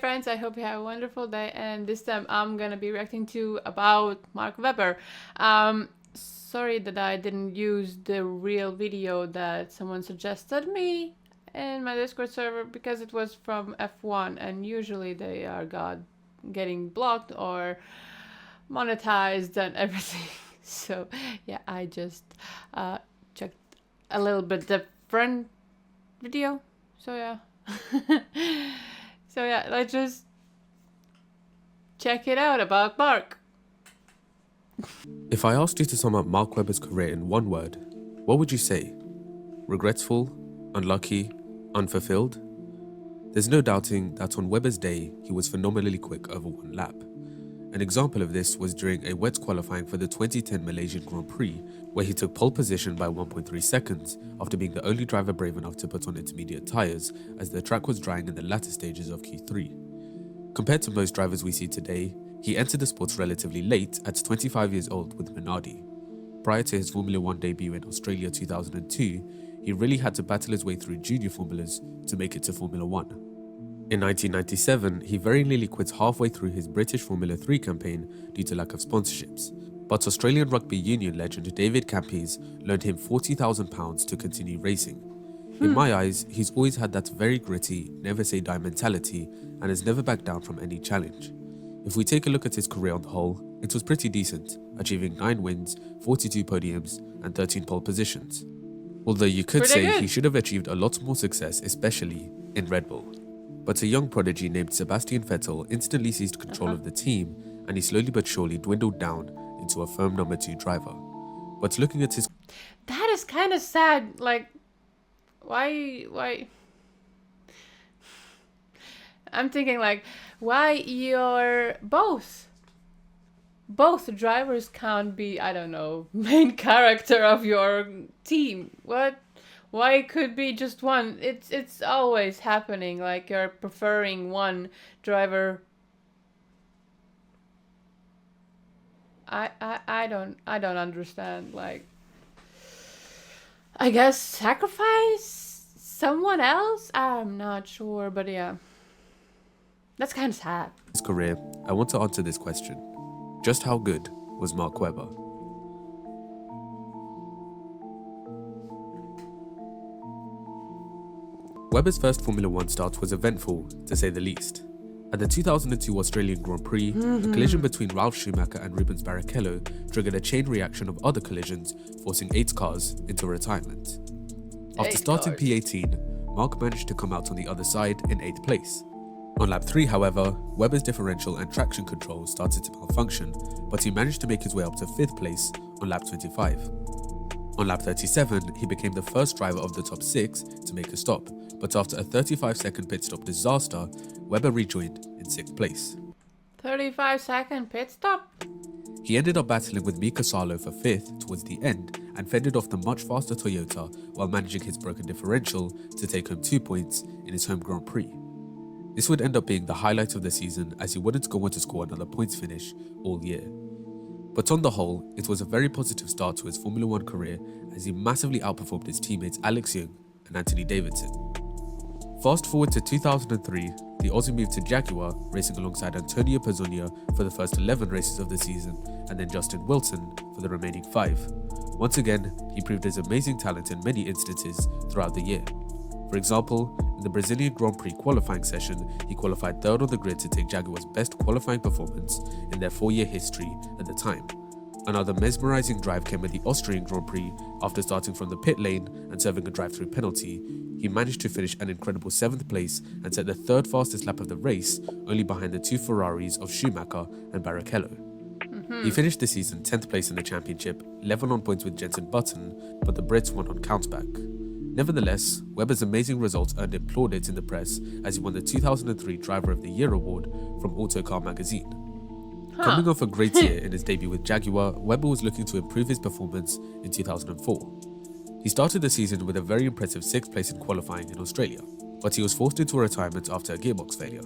friends, I hope you have a wonderful day, and this time I'm gonna be reacting to about Mark Webber. Sorry that I didn't use the real video that someone suggested me in my Discord server because it was from F1 and usually they are getting blocked or monetized and everything. So yeah, I just checked a little bit different video. So yeah. So yeah, let's just check it out about Mark. If I asked you to sum up Mark Webber's career in one word, what would you say? Regretful, unlucky, unfulfilled? There's no doubting that on Webber's day, he was phenomenally quick over one lap. An example of this was during a wet qualifying for the 2010 Malaysian Grand Prix, where he took pole position by 1.3 seconds after being the only driver brave enough to put on intermediate tyres as the track was drying in the latter stages of Q3. Compared to most drivers we see today, he entered the sport relatively late at 25 years old with Minardi. Prior to his Formula 1 debut in Australia 2002, he really had to battle his way through junior formulas to make it to Formula 1. In 1997, he very nearly quit halfway through his British Formula 3 campaign due to lack of sponsorships, but Australian Rugby Union legend David Campese loaned him £40,000 to continue racing. In my eyes, he's always had that very gritty, never say die mentality and has never backed down from any challenge. If we take a look at his career on the whole, it was pretty decent, achieving 9 wins, 42 podiums and 13 pole positions. Although you could say he should have achieved a lot more success, especially in Red Bull. But a young prodigy named Sebastian Vettel instantly seized control of the team and he slowly but surely dwindled down into a firm number 2 driver. But looking at his... That is kind of sad, like, why? I'm thinking like, why you're both drivers can't be, I don't know, main character of your team. What? Why it could be just one? It's always happening. Like you're preferring one driver. I don't understand. Like, I guess sacrifice someone else? I'm not sure, but yeah. That's kind of sad. His career, I want to answer this question. Just how good was Mark Webber? Webber's first Formula 1 start was eventful, to say the least. At the 2002 Australian Grand Prix, a collision between Ralf Schumacher and Rubens Barrichello triggered a chain reaction of other collisions, forcing 8 cars into retirement. After starting P18, Mark managed to come out on the other side in 8th place. On lap 3, however, Webber's differential and traction control started to malfunction, but he managed to make his way up to 5th place on lap 25. On lap 37, he became the first driver of the top 6 to make a stop, but after a 35-second pit stop disaster, Webber rejoined in 6th place. 35-second pit stop? He ended up battling with Mika Salo for 5th towards the end and fended off the much faster Toyota while managing his broken differential to take home 2 points in his home Grand Prix. This would end up being the highlight of the season as he wouldn't go on to score another points finish all year. But on the whole, it was a very positive start to his Formula 1 career as he massively outperformed his teammates Alex Young and Anthony Davidson. Fast forward to 2003, the Aussie moved to Jaguar, racing alongside Antonio Pazzonia for the first 11 races of the season and then Justin Wilson for the remaining 5. Once again, he proved his amazing talent in many instances throughout the year. For example, in the Brazilian Grand Prix qualifying session, he qualified 3rd on the grid to take Jaguar's best qualifying performance in their 4-year history at the time. Another mesmerizing drive came at the Austrian Grand Prix. After starting from the pit lane and serving a drive-through penalty, he managed to finish an incredible 7th place and set the 3rd fastest lap of the race, only behind the 2 Ferraris of Schumacher and Barrichello. He finished the season 10th place in the championship, level on points with Jenson Button, but the Brits won on countback. Nevertheless, Webber's amazing results earned him plaudits in the press as he won the 2003 Driver of the Year award from Autocar magazine. Coming off a great year in his debut with Jaguar, Webber was looking to improve his performance in 2004. He started the season with a very impressive 6th place in qualifying in Australia, but he was forced into retirement after a gearbox failure.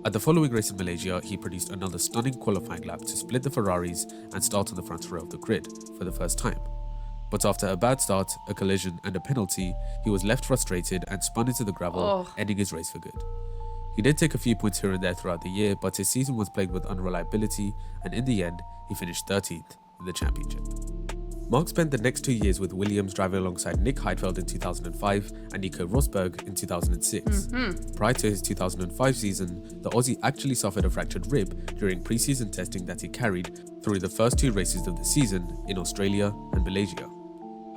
At the following race in Malaysia, he produced another stunning qualifying lap to split the Ferraris and start on the front row of the grid for the first time. But after a bad start, a collision and a penalty, he was left frustrated and spun into the gravel, ending his race for good. He did take a few points here and there throughout the year, but his season was plagued with unreliability, and in the end, he finished 13th in the championship. Mark spent the next 2 years with Williams, driving alongside Nick Heidfeld in 2005 and Nico Rosberg in 2006. Prior to his 2005 season, the Aussie actually suffered a fractured rib during pre-season testing that he carried through the first 2 races of the season in Australia and Malaysia.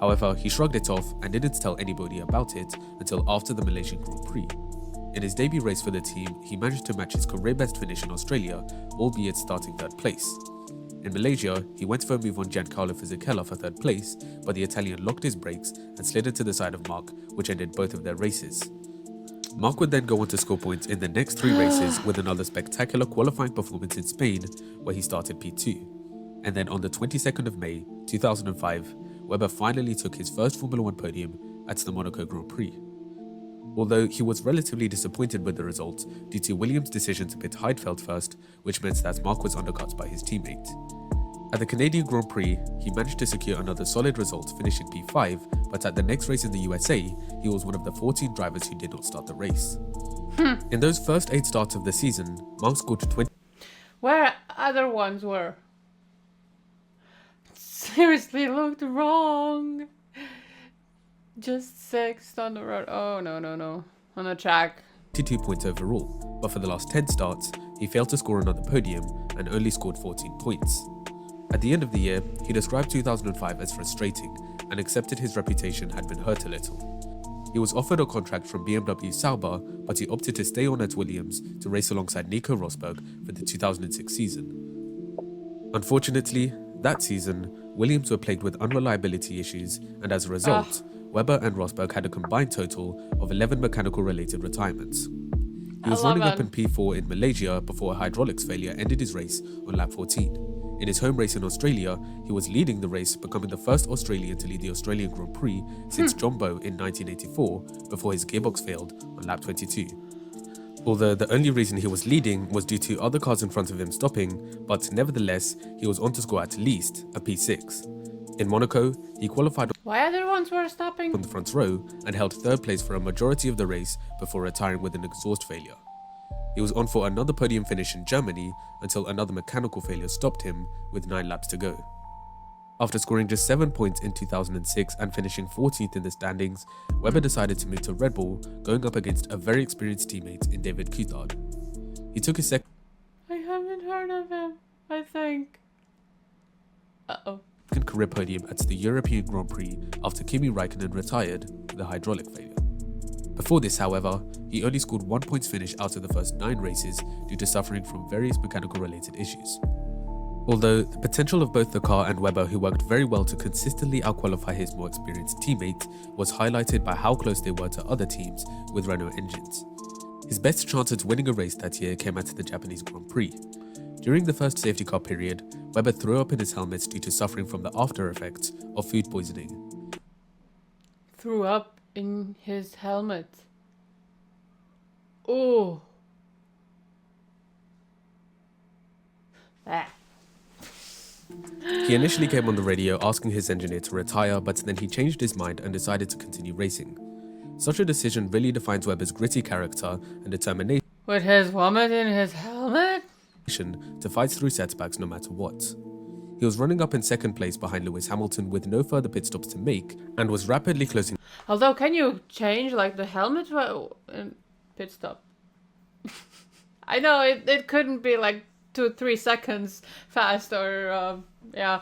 However, he shrugged it off and didn't tell anybody about it until after the Malaysian Grand Prix. In his debut race for the team, he managed to match his career best finish in Australia, albeit starting 3rd place. In Malaysia, he went for a move on Giancarlo Fisichella for 3rd place, but the Italian locked his brakes and slid it to the side of Mark, which ended both of their races. Mark would then go on to score points in the next 3 races with another spectacular qualifying performance in Spain, where he started P2. And then on the 22nd of May, 2005, Webber finally took his first Formula 1 podium at the Monaco Grand Prix. Although he was relatively disappointed with the result due to Williams' decision to pit Heidfeld first, which meant that Mark was undercut by his teammate. At the Canadian Grand Prix, he managed to secure another solid result, finishing P5, but at the next race in the USA, he was one of the 14 drivers who did not start the race. In those first 8 starts of the season, Mark scored 20. Where other ones were. Seriously looked wrong. Just 6th on the road. Oh, no. On the track. 22 points overall, but for the last 10 starts, he failed to score another podium and only scored 14 points. At the end of the year, he described 2005 as frustrating and accepted his reputation had been hurt a little. He was offered a contract from BMW Sauber, but he opted to stay on at Williams to race alongside Nico Rosberg for the 2006 season. Unfortunately, that season, Williams were plagued with unreliability issues, and as a result, Webber and Rosberg had a combined total of 11 mechanical-related retirements. He was running up in P4 in Malaysia before a hydraulics failure ended his race on lap 14. In his home race in Australia, he was leading the race, becoming the first Australian to lead the Australian Grand Prix since John Bowe in 1984, before his gearbox failed on lap 22. Although the only reason he was leading was due to other cars in front of him stopping, but nevertheless, he was on to score at least a P6. In Monaco, he qualified Why other ones were stopping? on the front row and held 3rd place for a majority of the race before retiring with an exhaust failure. He was on for another podium finish in Germany until another mechanical failure stopped him with 9 laps to go. After scoring just 7 points in 2006 and finishing 14th in the standings, Webber decided to move to Red Bull, going up against a very experienced teammate in David Coulthard. He took his second I haven't heard of him, I think. Uh-oh. career podium at the European Grand Prix after Kimi Räikkönen retired with a hydraulic failure. Before this, however, he only scored 1 points finish out of the first 9 races due to suffering from various mechanical-related issues. Although the potential of both the car and Webber, who worked very well to consistently outqualify his more experienced teammate, was highlighted by how close they were to other teams with Renault engines. His best chance at winning a race that year came at the Japanese Grand Prix. During the first safety car period, Webber threw up in his helmet due to suffering from the after effects of food poisoning. Threw up in his helmet. Oh. Ah. He initially came on the radio asking his engineer to retire, but then he changed his mind and decided to continue racing. Such a decision really defines Webber's gritty character and determination With his vomit in his helmet? to fight through setbacks no matter what. He was running up in 2nd place behind Lewis Hamilton with no further pit stops to make and was rapidly closing. Although, can you change like the helmet in pit stop? I know it couldn't be like 2-3 seconds fast or yeah,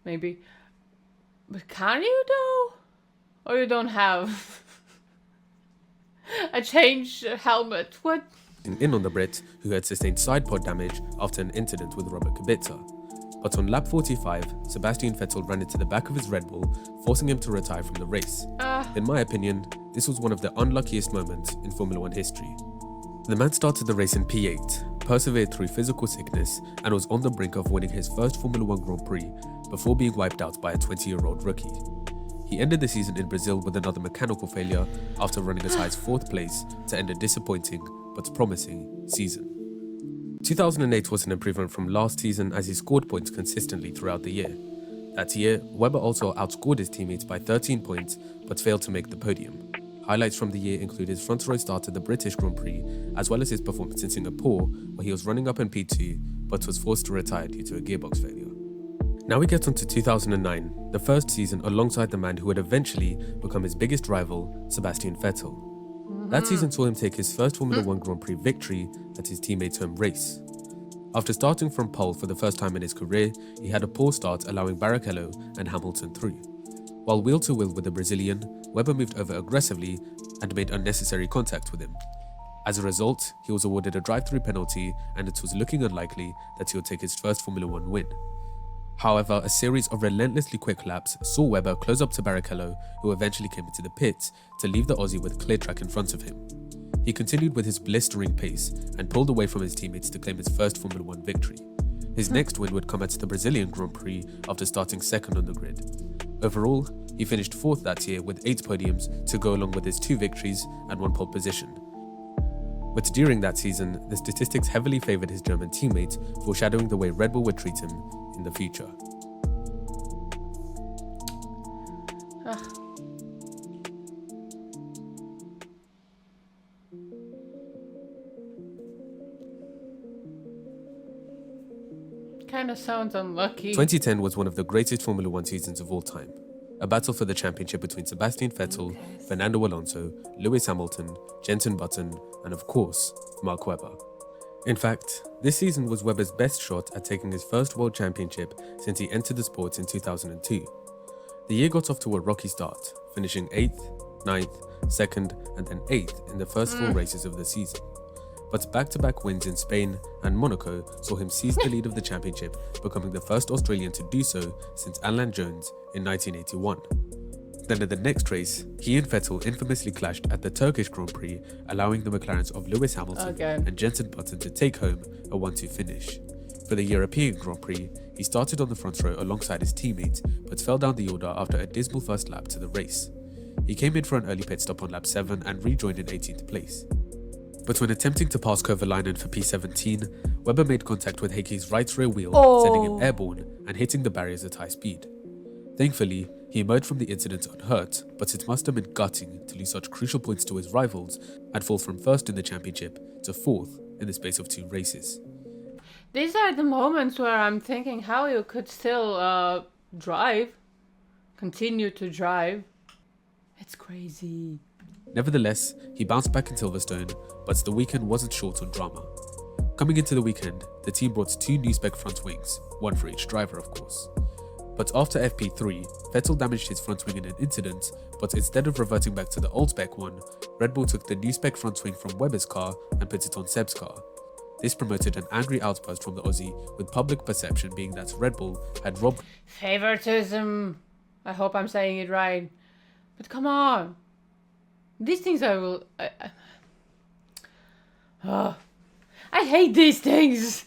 maybe. But can you though? Or you don't have a change helmet? What? In on the Brit, who had sustained side pod damage after an incident with Robert Kubica. But on lap 45, Sebastian Vettel ran into the back of his Red Bull, forcing him to retire from the race. In my opinion, this was one of the unluckiest moments in Formula 1 history. The man started the race in P8, persevered through physical sickness, and was on the brink of winning his first Formula 1 Grand Prix before being wiped out by a 20-year-old rookie. He ended the season in Brazil with another mechanical failure after running as high as 4th place to end a disappointing but promising season. 2008 was an improvement from last season as he scored points consistently throughout the year. That year, Webber also outscored his teammates by 13 points but failed to make the podium. Highlights from the year include his front row start at the British Grand Prix, as well as his performance in Singapore, where he was running up in P2 but was forced to retire due to a gearbox failure. Now we get on to 2009, the first season alongside the man who would eventually become his biggest rival, Sebastian Vettel. That season saw him take his first Formula 1 Grand Prix victory at his teammate's home race. After starting from pole for the first time in his career, he had a poor start, allowing Barrichello and Hamilton through. While wheel-to-wheel with the Brazilian, Webber moved over aggressively and made unnecessary contact with him. As a result, he was awarded a drive-through penalty, and it was looking unlikely that he would take his first Formula 1 win. However, a series of relentlessly quick laps saw Webber close up to Barrichello, who eventually came into the pits to leave the Aussie with clear track in front of him. He continued with his blistering pace and pulled away from his teammates to claim his first Formula 1 victory. His next win would come at the Brazilian Grand Prix after starting second on the grid. Overall, he finished fourth that year with 8 podiums to go along with his 2 victories and 1 pole position. But during that season, the statistics heavily favoured his German teammate, foreshadowing the way Red Bull would treat him in the future. Kind of sounds unlucky. 2010 was one of the greatest Formula 1 seasons of all time. A battle for the championship between Sebastian Vettel, Fernando Alonso, Lewis Hamilton, Jenson Button, and of course, Mark Webber. In fact, this season was Webber's best shot at taking his first world championship since he entered the sport in 2002. The year got off to a rocky start, finishing 8th, 9th, 2nd, and then 8th in the first 4 races of the season. But back-to-back wins in Spain and Monaco saw him seize the lead of the championship, becoming the first Australian to do so since Alan Jones in 1981. Then in the next race, he and Vettel infamously clashed at the Turkish Grand Prix, allowing the McLarens of Lewis Hamilton and Jenson Button to take home a 1-2 finish. For the European Grand Prix, he started on the front row alongside his teammate, but fell down the order after a dismal first lap to the race. He came in for an early pit stop on lap 7 and rejoined in 18th place. But when attempting to pass Kovalainen for P17, Webber made contact with Heikki's right rear wheel, sending him airborne and hitting the barriers at high speed. Thankfully, he emerged from the incident unhurt, but it must have been gutting to lose such crucial points to his rivals and fall from 1st in the championship to 4th in the space of 2 races. These are the moments where I'm thinking how you could still continue to drive. It's crazy. Nevertheless, he bounced back in Silverstone, but the weekend wasn't short on drama. Coming into the weekend, the team brought 2 new spec front wings, one for each driver of course. But after FP3, Vettel damaged his front wing in an incident, but instead of reverting back to the old spec one, Red Bull took the new spec front wing from Webber's car and put it on Seb's car. This promoted an angry outburst from the Aussie, with public perception being that Red Bull had robbed favoritism. I hope I'm saying it right. But come on. These things I hate these things.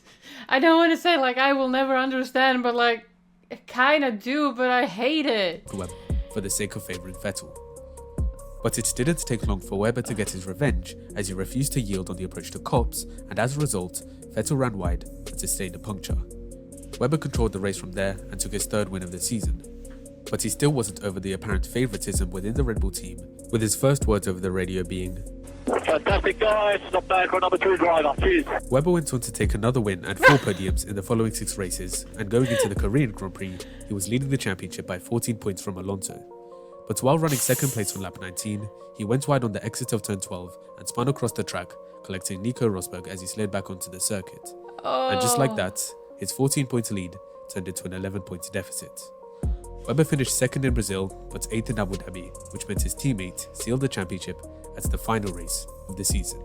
I don't want to say like I will never understand, but like I kind of do, but I hate it. Webber for the sake of favouring Vettel. But it didn't take long for Webber to get his revenge, as he refused to yield on the approach to Copse, and as a result, Vettel ran wide and sustained a puncture. Webber controlled the race from there and took his 3rd win of the season. But he still wasn't over the apparent favouritism within the Red Bull team, with his first words over the radio being, "Fantastic guys, not bad for a number 2 driver, cheers." Webber went on to take another win and 4 podiums in the following 6 races, and going into the Korean Grand Prix, he was leading the championship by 14 points from Alonso. But while running 2nd place on lap 19, he went wide on the exit of turn 12 and spun across the track, collecting Nico Rosberg as he slid back onto the circuit. And just like that, his 14-point lead turned into an 11-point deficit. Webber finished 2nd in Brazil, but 8th in Abu Dhabi, which meant his teammate sealed the championship as the final race of the season.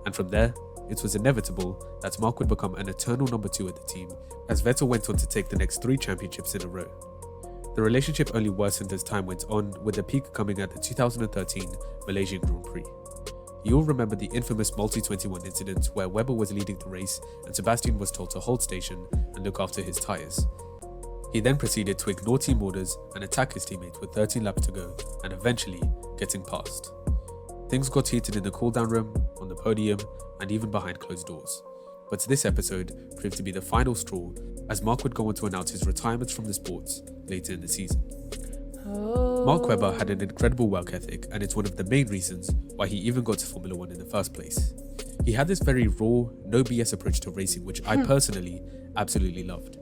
And from there, it was inevitable that Mark would become an eternal number 2 at the team, as Vettel went on to take the next 3 championships in a row. The relationship only worsened as time went on, with the peak coming at the 2013 Malaysian Grand Prix. You'll remember the infamous Multi-21 incident where Webber was leading the race and Sebastian was told to hold station and look after his tyres. He then proceeded to ignore team orders and attack his teammate with 13 laps to go, and eventually getting past. Things got heated in the cool-down room, on the podium, and even behind closed doors. But this episode proved to be the final straw, as Mark would go on to announce his retirement from the sport later in the season. Mark Webber Oh. had an incredible work ethic, and it's one of the main reasons why he even got to Formula 1 in the first place. He had this very raw, no BS approach to racing, which I personally absolutely loved.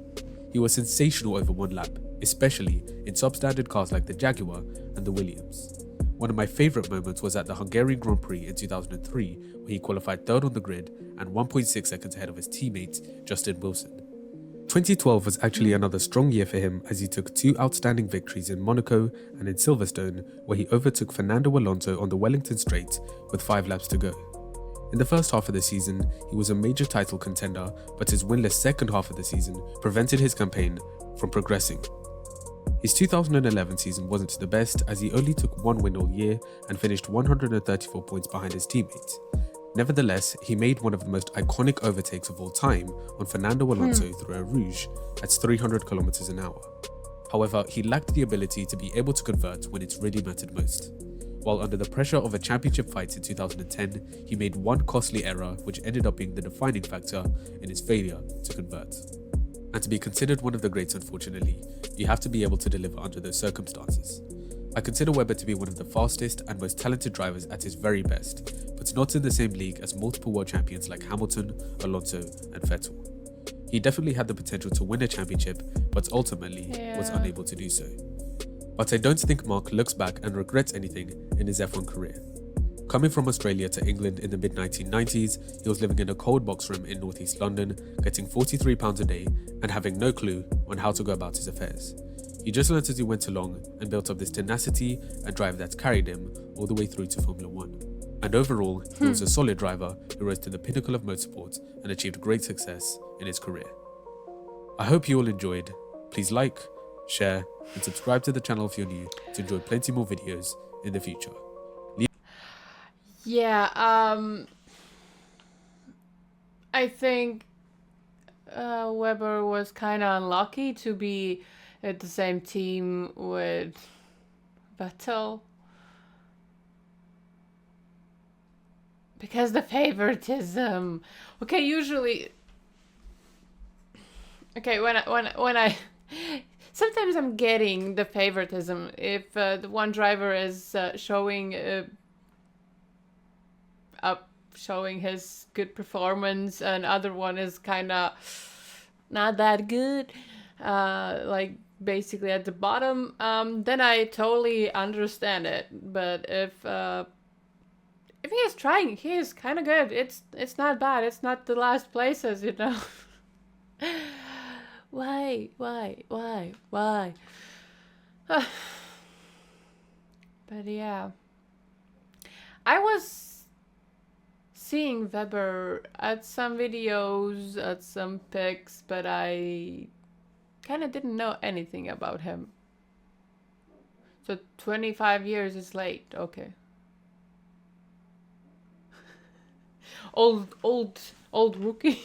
He was sensational over one lap, especially in substandard cars like the Jaguar and the Williams. One of my favourite moments was at the Hungarian Grand Prix in 2003, where he qualified third on the grid and 1.6 seconds ahead of his teammate Justin Wilson. 2012 was actually another strong year for him, as he took 2 outstanding victories in Monaco and in Silverstone, where he overtook Fernando Alonso on the Wellington Straight with 5 laps to go. In the first half of the season, he was a major title contender, but his winless second half of the season prevented his campaign from progressing. His 2011 season wasn't the best, as he only took 1 win all year and finished 134 points behind his teammates. Nevertheless, he made one of the most iconic overtakes of all time on Fernando Alonso through a Rouge at 300 km an hour. However, he lacked the ability to be able to convert when it really mattered most. While under the pressure of a championship fight in 2010, he made one costly error which ended up being the defining factor in his failure to convert. And to be considered one of the greats, unfortunately, you have to be able to deliver under those circumstances. I consider Webber to be one of the fastest and most talented drivers at his very best, but not in the same league as multiple world champions like Hamilton, Alonso and Vettel. He definitely had the potential to win a championship, but ultimately was unable to do so. But I don't think Mark looks back and regrets anything in his F1 career. Coming from Australia to England in the mid-1990s, he was living in a cold box room in northeast London, getting £43 a day and having no clue on how to go about his affairs. He just learned as he went along and built up this tenacity and drive that carried him all the way through to Formula 1. And overall, he was a solid driver who rose to the pinnacle of motorsport and achieved great success in his career. I hope you all enjoyed. Please like, share and subscribe to the channel if you're new to enjoy plenty more videos in the future. Yeah, I think Webber was kind of unlucky to be at the same team with Vettel. Because the favoritism. Okay, usually. Okay, when I sometimes I'm getting the favoritism if the one driver is showing his good performance and other one is kind of not that good, like basically at the bottom. Then I totally understand it. But if he is trying, he is kind of good. It's not bad. It's not the last places, you know. Why? But yeah, I was seeing Webber at some videos, at some pics, but I kind of didn't know anything about him. So 25 years is late. Okay. Old rookie.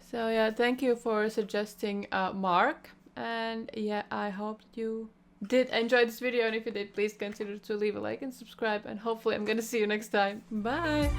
So yeah, thank you for suggesting Mark, and yeah, I hope you did enjoy this video, and if you did, please consider to leave a like and subscribe, and hopefully I'm gonna see you next time. Bye.